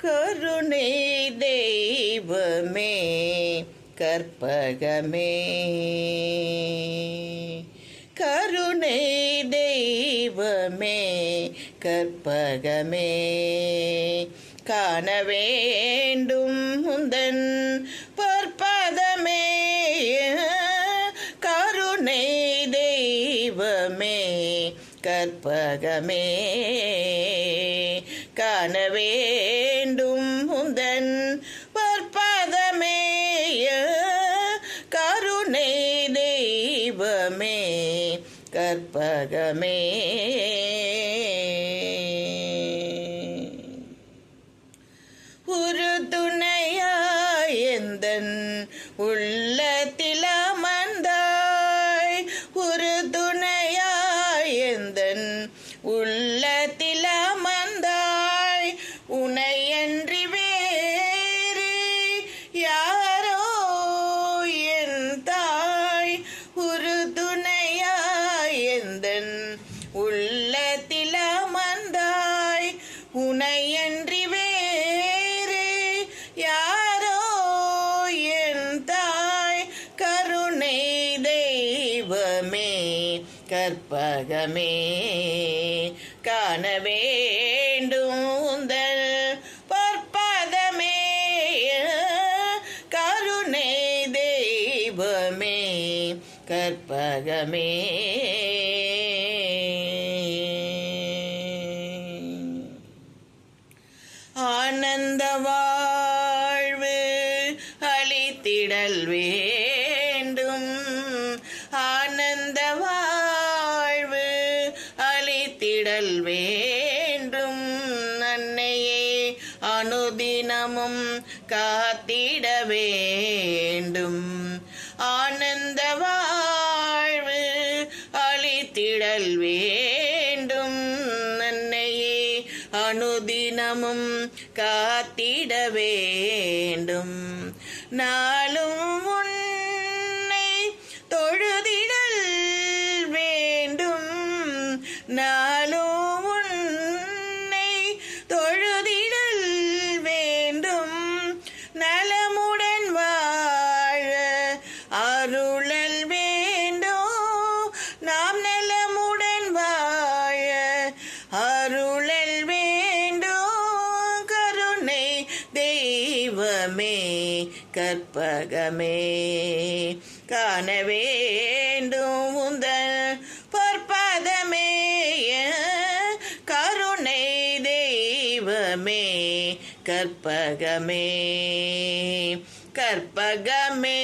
கருணை தெய்வமே கற்பகமே, கருணை தெய்வமே கற்பகமே, காண வேண்டும் முந்தன் பற்பதமே. கருணை தெய்வமே கற்பகமே, காண வேண்டும் முந்தன் பற்பதமே. கருணை தெய்வமே கற்பகமே, ஒரு துணையாய் எந்தன் உள்ளத்தில் அமர்ந்தாய், ஒரு துணையாய் எந்தன் உள்ளத்தில் அமர்ந்தாய், உனையன்றி வேறு யாரோ என் தாய். ஒரு துணையாய் எந்தன் உள்ளத்தில் அமர்ந்தாய், உனையன்றி வேறு யாரோ என் தாய். கருணை தெய்வமே கற்பகமே, காண வேண்டும் உந்தன் பற்பதமே. கருணை தெய்வமே கற்பகமே, ஆனந்த வாழ்வு அளித்திடல் வேண்டும், ஆனந்த வாழ்வு அளித்திடல் வேண்டும், அன்னையே அனுதினமும் காத்திட வேண்டும். ஆனந்த வாழ்வு அளித்திடல் வேண்டும், அன்னையே அனுதினமும் காத்திட வேண்டும். நாளும் உன்னை தொழுதிடல் வேண்டும், நாளும் உன்னை தொழுதிடல் வேண்டும், நலமுடன் வாழ அருளல் வேண்டும், நாம் நலமுடன் வாழ அருளல் வேண்டும். கருணை தெய்வமே கற்பகமே, காண வேண்டும் உந்தன் பற்பதமே. கருணை தெய்வமே கற்பகமே, கற்பகமே.